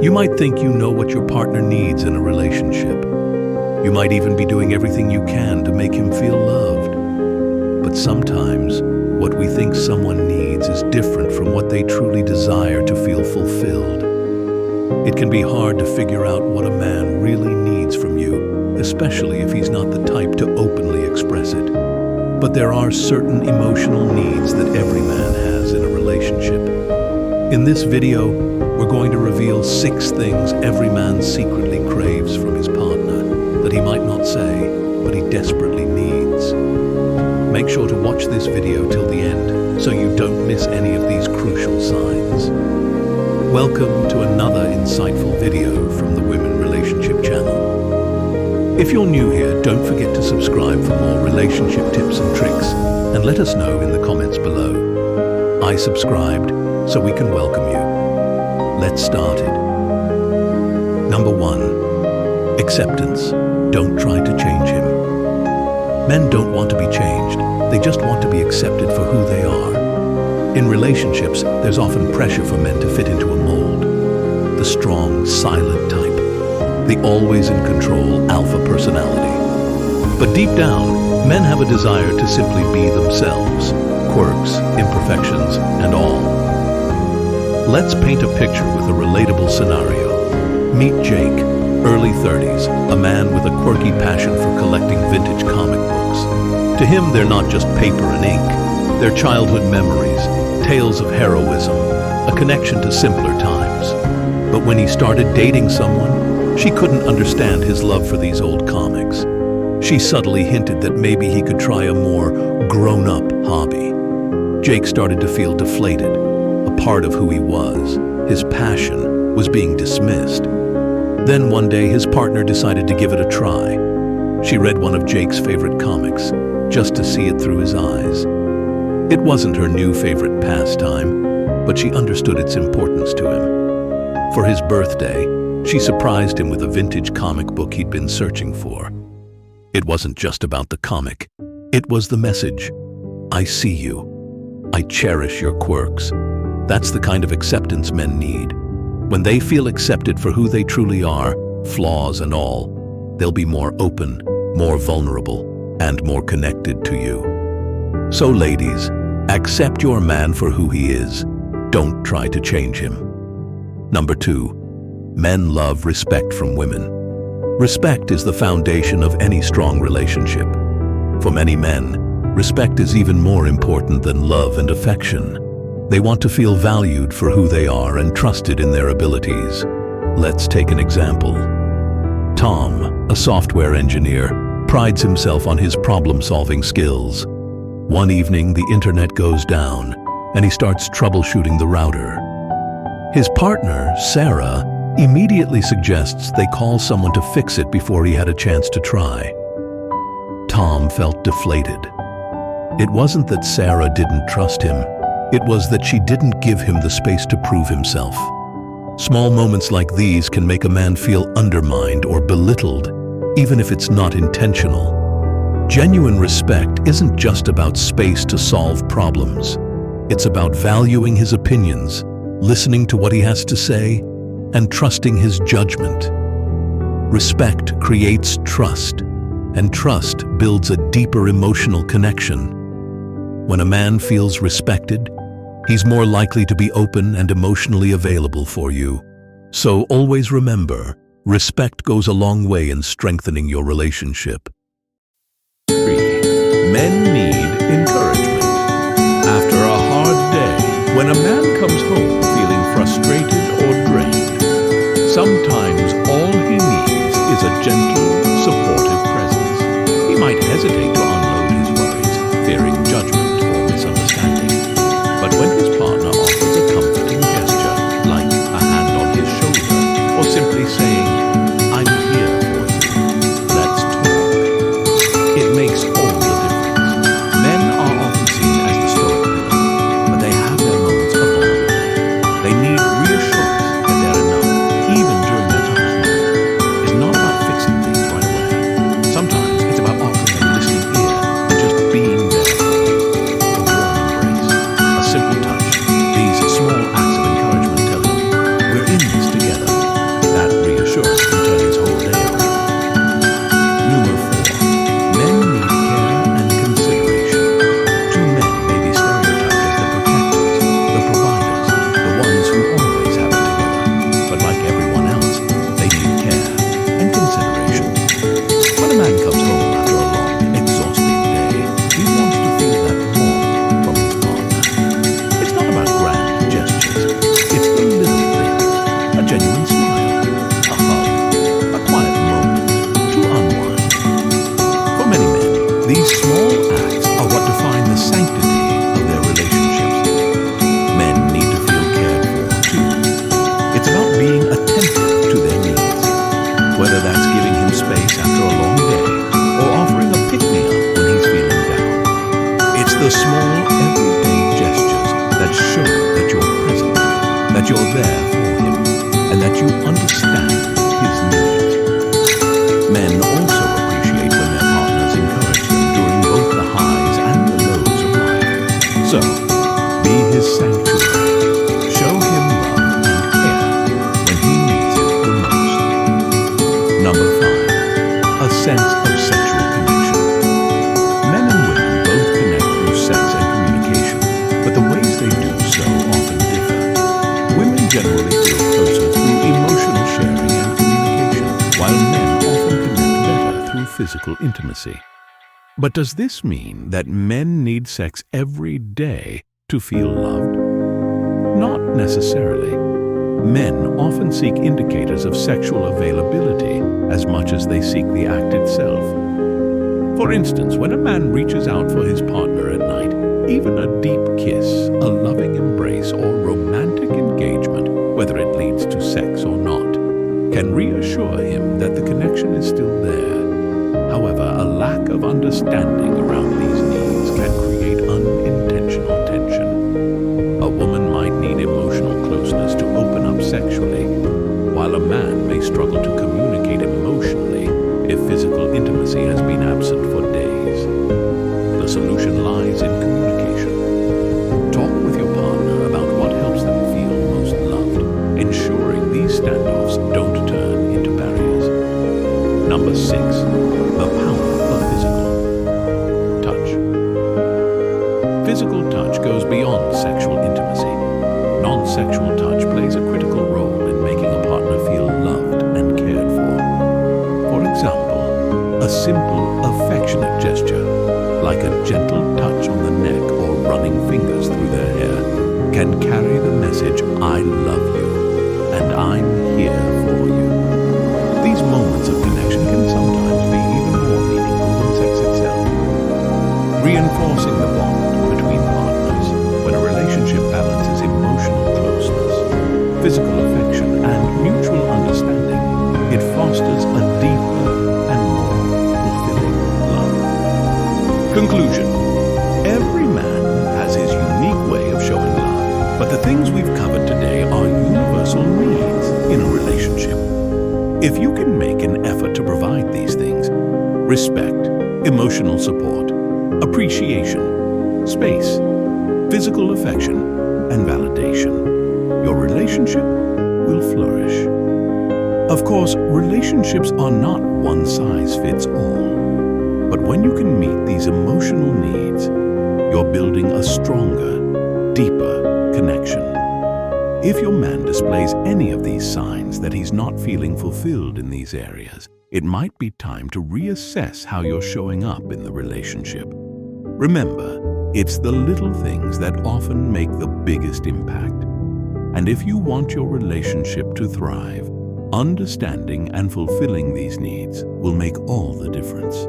You might think you know what your partner needs in a relationship. You might even be doing everything you can to make him feel loved. But sometimes, what we think someone needs is different from what they truly desire to feel fulfilled. It can be hard to figure out what a man really needs from you, especially if he's not the type to openly express it. But there are certain emotional needs that every man has in a relationship. In this video, we're going to reveal 6 things every man secretly craves from his partner that he might not say, but he desperately needs. Make sure to watch this video till the end so you don't miss any of these crucial signs. Welcome to another insightful video from the Women Relationship channel. If you're new here, don't forget to subscribe for more relationship tips and tricks, and let us know in the comments below. I subscribed, so we can welcome you. Let's start it. Number 1. Acceptance. Don't try to change him. Men don't want to be changed. They just want to be accepted for who they are. In relationships, there's often pressure for men to fit into a mold. The strong, silent type. The always in control alpha personality. But deep down, men have a desire to simply be themselves. Quirks, imperfections, and all. Let's paint a picture with a relatable scenario. Meet Jake, early 30s, a man with a quirky passion for collecting vintage comic books. To him, they're not just paper and ink. They're childhood memories, tales of heroism, a connection to simpler times. But when he started dating someone, she couldn't understand his love for these old comics. She subtly hinted that maybe he could try a more grown-up hobby. Jake started to feel deflated. A part of who he was, his passion, was being dismissed. Then one day his partner decided to give it a try. She read one of Jake's favorite comics, just to see it through his eyes. It wasn't her new favorite pastime, but she understood its importance to him. For his birthday, she surprised him with a vintage comic book he'd been searching for. It wasn't just about the comic. It was the message. I see you. I cherish your quirks. That's the kind of acceptance men need. When they feel accepted for who they truly are, flaws and all, they'll be more open, more vulnerable, and more connected to you. So ladies, accept your man for who he is. Don't try to change him. Number 2. Men love respect from women. Respect is the foundation of any strong relationship. For many men, respect is even more important than love and affection. They want to feel valued for who they are and trusted in their abilities. Let's take an example. Tom, a software engineer, prides himself on his problem-solving skills. One evening, the internet goes down, and he starts troubleshooting the router. His partner, Sarah, immediately suggests they call someone to fix it before he had a chance to try. Tom felt deflated. It wasn't that Sarah didn't trust him. It was that she didn't give him the space to prove himself. Small moments like these can make a man feel undermined or belittled, even if it's not intentional. Genuine respect isn't just about space to solve problems. It's about valuing his opinions, listening to what he has to say, and trusting his judgment. Respect creates trust, and trust builds a deeper emotional connection. When a man feels respected, he's more likely to be open and emotionally available for you. So always remember, respect goes a long way in strengthening your relationship. 3. Men need encouragement. After a hard day, when a man comes home feeling frustrated or drained, sometimes all he needs is a gentle, supportive presence. He might hesitate to unload his worries, fearing judgment or misunderstanding. But when his partner offers a comforting gesture, like a hand on his shoulder, or simply saying, I'm here for you, let's talk, it makes all the difference. Men are often seen as the storyteller, but they have their moments of vulnerability. They need reassurance that they're enough, even during their toughest moments. It's not about fixing things right away. Sometimes it's about offering a listening ear and just being there for him. A warm embrace, a simple touch, that you're there for him, and that you understand his needs. Men also appreciate when their partners encourage them during both the highs and the lows of life. So, be his sanctuary. Show him love and care when he needs it the most. Number 5. A sense of sexual connection. Men and women both connect through sex and communication, but the ways they do so often differ. Women generally feel closer through emotional sharing and communication, while men often connect better through physical intimacy. But does this mean that men need sex every day to feel loved? Not necessarily. Men often seek indicators of sexual availability as much as they seek the act itself. For instance, when a man reaches out for his partner at night, even a deep kiss, a loving embrace, or romantic engagement, whether it leads to sex or not, can reassure him that the connection is still there. However, a lack of understanding around these needs can create unintentional tension. A woman might need emotional closeness to open up sexually, while a man may struggle to communicate emotionally if physical intimacy has been absent for days. The solution lies in communication. Talk with your partner about what helps them feel most loved, ensuring these standoffs don't turn into barriers. Number 6. The power of physical touch. Physical touch goes beyond sexual intimacy. Non-sexual touch plays a critical role in making a partner feel loved and cared for. For example, a simple, affectionate gesture, like a gentle touch on the neck or running fingers through their hair, can carry the message, "I love you, and I'm here for you." These moments of connection can sometimes be even more meaningful than sex itself. Reinforcing the bond between partners when a relationship balances emotional closeness, physical affection, and mutual understanding, it fosters a deeper and more fulfilling love. Conclusion. Every man has his unique way of showing love, but the things we've covered today are universal needs in a relationship. If you can make an effort to provide these things, respect, emotional support, appreciation, space, physical affection, and validation, your relationship will flourish. Of course, relationships are not one size fits all. But when you can meet these emotional needs, you're building a stronger, deeper connection. If your man displays any of these signs that he's not feeling fulfilled in these areas, it might be time to reassess how you're showing up in the relationship. Remember, it's the little things that often make the biggest impact. And if you want your relationship to thrive, understanding and fulfilling these needs will make all the difference.